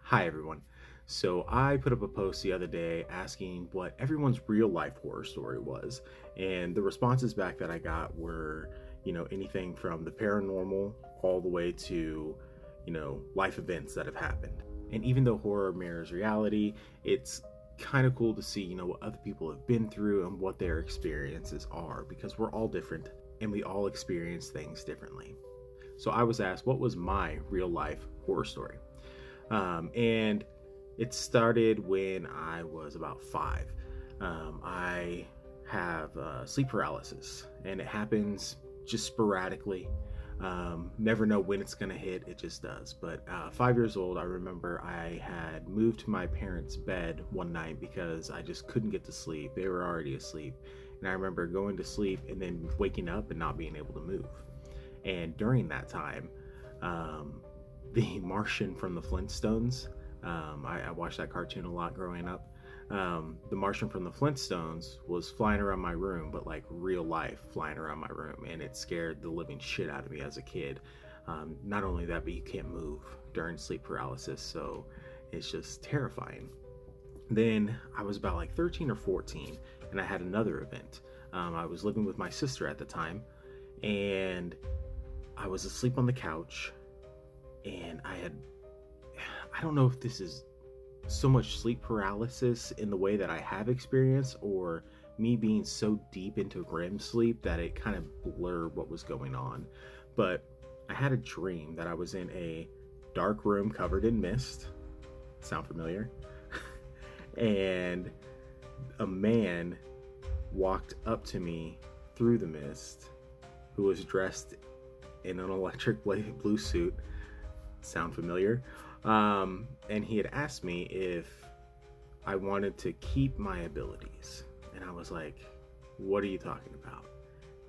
Hi, everyone. So, I put up a post the other day asking what everyone's real life horror story was. And the responses back that I got were, anything from the paranormal all the way to, life events that have happened. And even though horror mirrors reality, it's kind of cool to see, what other people have been through and what their experiences are because we're all different and we all experience things differently. So, I was asked, what was my real life horror story? And it started when I was about 5. I have sleep paralysis, and it happens just sporadically. Never know when it's going to hit, it just does. But 5 years old, I remember I had moved to my parents' bed one night because I just couldn't get to sleep. They were already asleep. And I remember going to sleep and then waking up and not being able to move. And during that time, um, the Martian from the Flintstones. I watched that cartoon a lot growing up. The Martian from the Flintstones was flying around my room, but like real life flying around my room, and it scared the living shit out of me as a kid. Not only that, but you can't move during sleep paralysis, so it's just terrifying. Then I was about like 13 or 14, and I had another event. I was living with my sister at the time, and I was asleep on the couch, and I don't know if this is so much sleep paralysis in the way that I have experienced, or me being so deep into REM sleep that it kind of blurred what was going on. But I had a dream that I was in a dark room covered in mist. Sound familiar? And a man walked up to me through the mist who was dressed in an electric blue suit. Sound familiar? And he had asked me if I wanted to keep my abilities. And I was like, what are you talking about?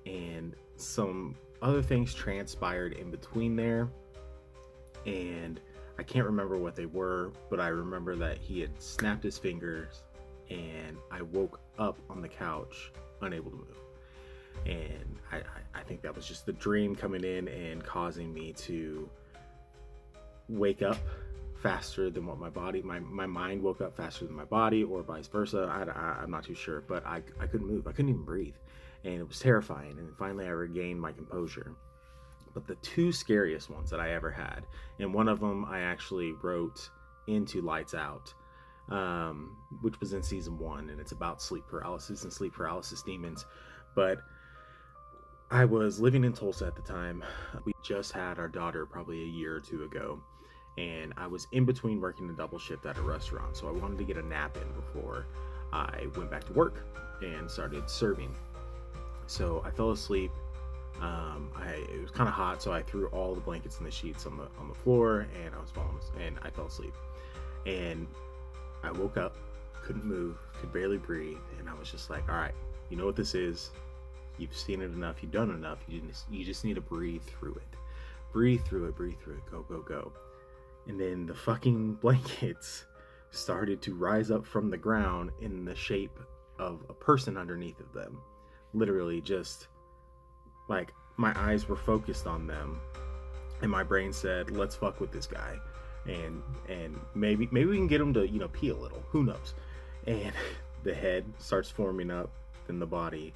And some other things transpired in between there. And I can't remember what they were, but I remember that he had snapped his fingers and I woke up on the couch, unable to move. And I think that was just the dream coming in and causing me to wake up faster than what my mind woke up faster than my body, or vice versa. I'm not too sure, but I couldn't move. I couldn't even breathe, and it was terrifying. And finally I regained my composure. But the two scariest ones that I ever had, and one of them I actually wrote into Lights Out, which was in season 1, and it's about sleep paralysis and sleep paralysis demons. But I was living in Tulsa at the time. We just had our daughter probably a year or two ago, and I was in between working a double shift at a restaurant, so I wanted to get a nap in before I went back to work and started serving. So I fell asleep. It was kind of hot, so I threw all the blankets and the sheets on the floor, and I fell asleep. And I woke up, couldn't move, could barely breathe, and I was just like, all right, you know what this is? You've seen it enough, you've done enough. You just need to breathe through it. Breathe through it, breathe through it. Go, go, go. And then the fucking blankets started to rise up from the ground in the shape of a person underneath of them. Literally, just like my eyes were focused on them, and my brain said, "Let's fuck with this guy, and maybe we can get him to pee a little. Who knows?" And the head starts forming up, then the body,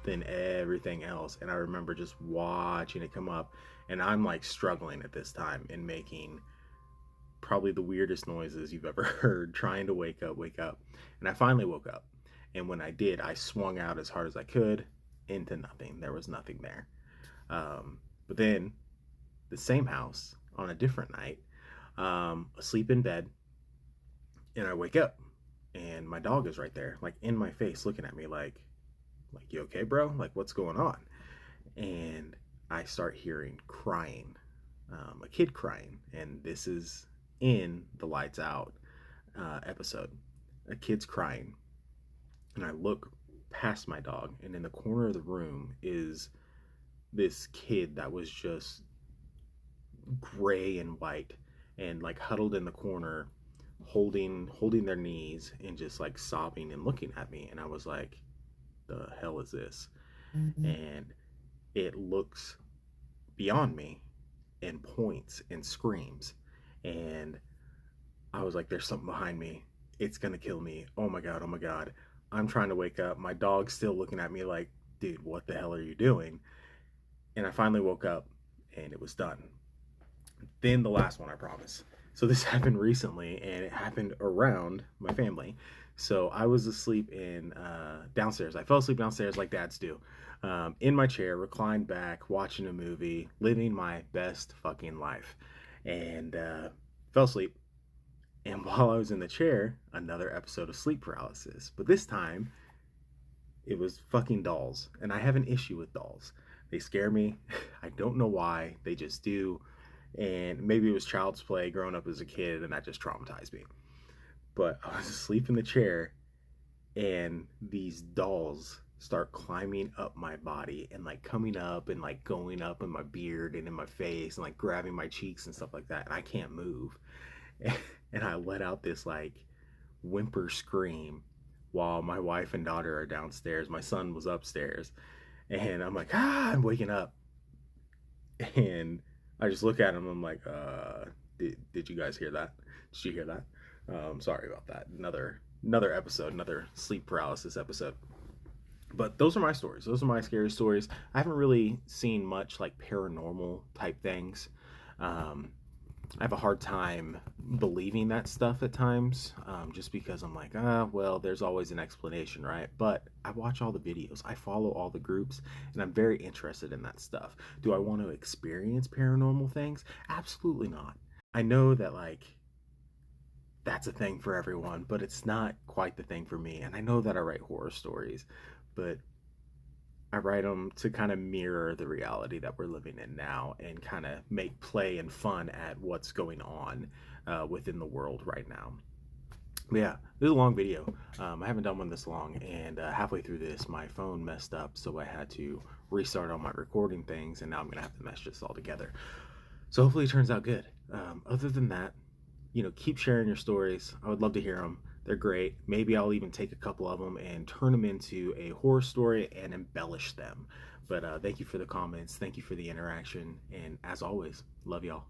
then everything else. And I remember just watching it come up, and I'm like struggling at this time and making probably the weirdest noises you've ever heard, trying to wake up. And I finally woke up. And when I did, I swung out as hard as I could into nothing. There was nothing there. But then, the same house on a different night, asleep in bed, and I wake up, and my dog is right there, like in my face, looking at me like you okay, bro? Like, what's going on? And I start hearing crying, a kid crying, and this is in the Lights Out episode. A kid's crying, and I look past my dog, and in the corner of the room is this kid that was just gray and white, and like huddled in the corner, holding their knees and just like sobbing and looking at me. And I was like, the hell is this? And it looks beyond me and points and screams. And I was like, there's something behind me. It's gonna kill me. Oh my god, oh my god. I'm trying to wake up. My dog's still looking at me like, dude, what the hell are you doing? And I finally woke up and it was done. Then the last one, I promise. So this happened recently and it happened around my family. So I was asleep in downstairs. I fell asleep downstairs like dads do, in my chair, reclined back, watching a movie, living my best fucking life, and fell asleep. And while I was in the chair, another episode of sleep paralysis. But this time, it was fucking dolls. And I have an issue with dolls. They scare me. I don't know why. They just do. And maybe it was child's play growing up as a kid, and that just traumatized me. But I was asleep in the chair, and these dolls start climbing up my body and like coming up and like going up in my beard and in my face and like grabbing my cheeks and stuff like that. And I can't move. And I let out this like whimper scream while my wife and daughter are downstairs. My son was upstairs, and I'm like, I'm waking up. And I just look at him. I'm like, did you guys hear that? Did you hear that? Sorry about that. Another episode, another sleep paralysis episode. But those are my stories. Those are my scary stories. I haven't really seen much like paranormal type things. Um, I have a hard time believing that stuff at times, just because I'm like, well, there's always an explanation, right? But I watch all the videos, I follow all the groups, and I'm very interested in that stuff. Do I want to experience paranormal things? Absolutely not. I know that, like, that's a thing for everyone, but it's not quite the thing for me. And I know that I write horror stories, but I write them to kind of mirror the reality that we're living in now and kind of make play and fun at what's going on within the world right now. But yeah, this is a long video. I haven't done one this long, and halfway through this, my phone messed up, so I had to restart all my recording things, and now I'm gonna have to mesh this all together. So hopefully it turns out good. Other than that, keep sharing your stories. I would love to hear them. They're great. Maybe I'll even take a couple of them and turn them into a horror story and embellish them. But thank you for the comments. Thank you for the interaction. And as always, love y'all.